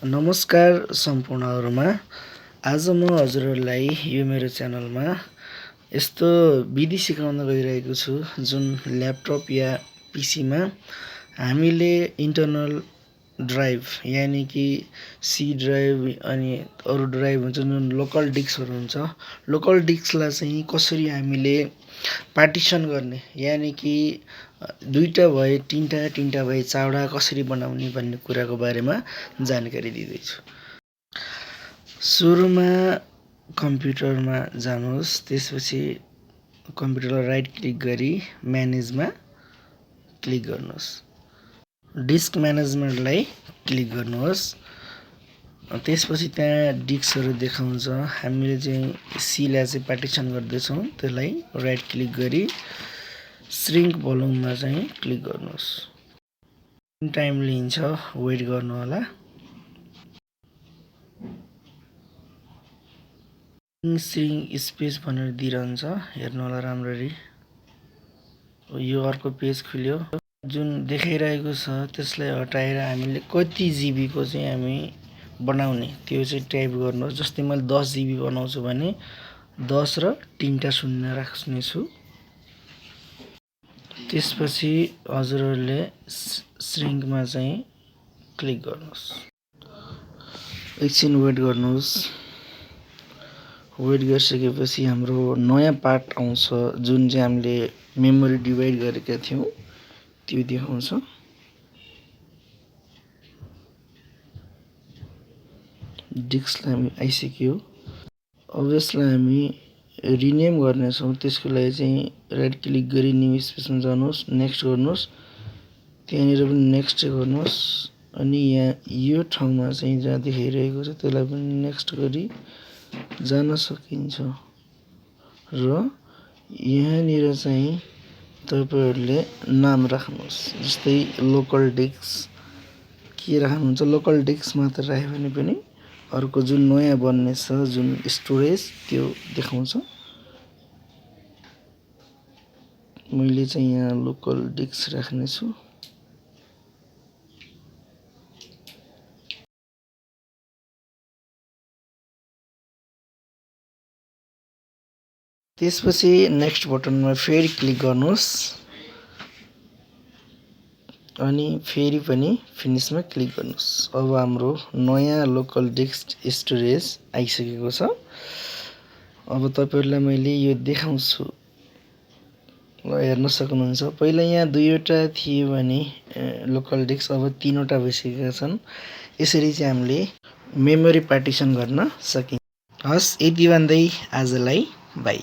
नमस्कार सम्पूर्णहरुमा। आज म हजुरहरुलाई यो मेरो च्यानलमा यस्तो विधि सिकाउन गइरहेको छु जुन ल्यापटप या पीसीमा हामीले इन्टरनल ड्राइभ यानी कि सी ड्राइभ अनि अरु ड्राइभ हुन्छ जुन लोकल डिस्कहरु हुन्छ। लोकल डिस्कलाई चाहिँ कसरी हामीले पार्टिसन गर्ने यानी कि दुईटा भए तीनटा भए चारवटा कसरी बनाउने भन्ने कुराको बारेमा जानकारी दिँदैछु। सुरुमा कम्प्युटरमा जानुहोस्, त्यसपछि कम्प्युटरलाई राइट क्लिक गरी म्यानेजमा क्लिक गर्नुहोस्। डिस्क म्यानेजमेन्टलाई क्लिक गर्नुहोस्। त्यसपछि त्यहाँ डिस्कहरु देखाउँछ। हामीले चाहिँ सी लाई चाहिँ पार्टिसन गर्दैछौँ, त्यसलाई राइट क्लिक गरी श्रिङ्क भोल्युममा चाहिँ क्लिक गर्नुहोस्। टाइम लिन्छ, वेट गर्नु होला। श्रिङ्क स्पेस भनेर दिइरहन्छ, हेर्नु होला राम्ररी। यो अर्को पेज खुल्यो। जुन देखाइरहेको छ त्यसलाई हटाएर हामीले कति जीबी को चाहिँ हामी बनाउने त्यो चाहिँ टाइप गर्नुहोस्। जस्तै मैले 10 जीबी बनाउँछु भने 10 र 3टा शून्य राख्ने छु। त्यसपछि हजुरहरुले श्रिङ्कमा चाहिँ क्लिक गर्नुहोस्। एकछिन वेट गर्नुहोस्। वेट गरिसकेपछि हाम्रो नयाँ पार्ट आउँछ जुन चाहिँ हामीले मेमोरी डिभाइड गरेका थियौं त्यो देखाउँछ। डिस्कलाई हामी आइसक्यो। अब यसलाई हामी रिनेम गर्नेछौँ। त्यसको लागि चाहिँ राइट क्लिक गरी न्यू स्पेसमा जानुहोस्, नेक्स्ट गर्नुहोस्। त्यहाँनिर पनि नेक्स्ट गर्नुहोस् अनि यहाँ यो ठाउँमा चाहिँ जहाँ देखाइरहेको छ त्यसलाई पनि नेक्स्ट गरी जान सकिन्छ। र यहाँनिर चाहिँ तपाईहरुले नाम राख्नुहोस्। जस्तै लोकल डिस्क के राख्नुहुन्छ, लोकल डिस्क मात्र राख्यो भने पनि अर्को जुन नयाँ बन्ने छ जुन स्टोरेज त्यो देखाउँछ। मैले चाहिँ यहाँ लोकल डिस्क राख्ने छु। त्यसपछि नेक्स्ट बटनमा फेरि क्लिक गर्नुहोस् अनि फेरि पनि फिनिशमा क्लिक गर्नुहोस्। अब हाम्रो नयाँ लोकल डिस्क स्टोरेज आइसकेको छ। अब तपाईहरुलाई मैले यो देखाउँछु, हेर्न सक्नुहुन्छ। पहिला यहाँ दुईवटा थियो भने लोकल डिस्क अब 3वटा भइसकेका छन्। यसरी चाहिँ हामीले मेमोरी पार्टिसन गर्न सकिन्छ। हस्, यति भन्दै आजलाई बाइ।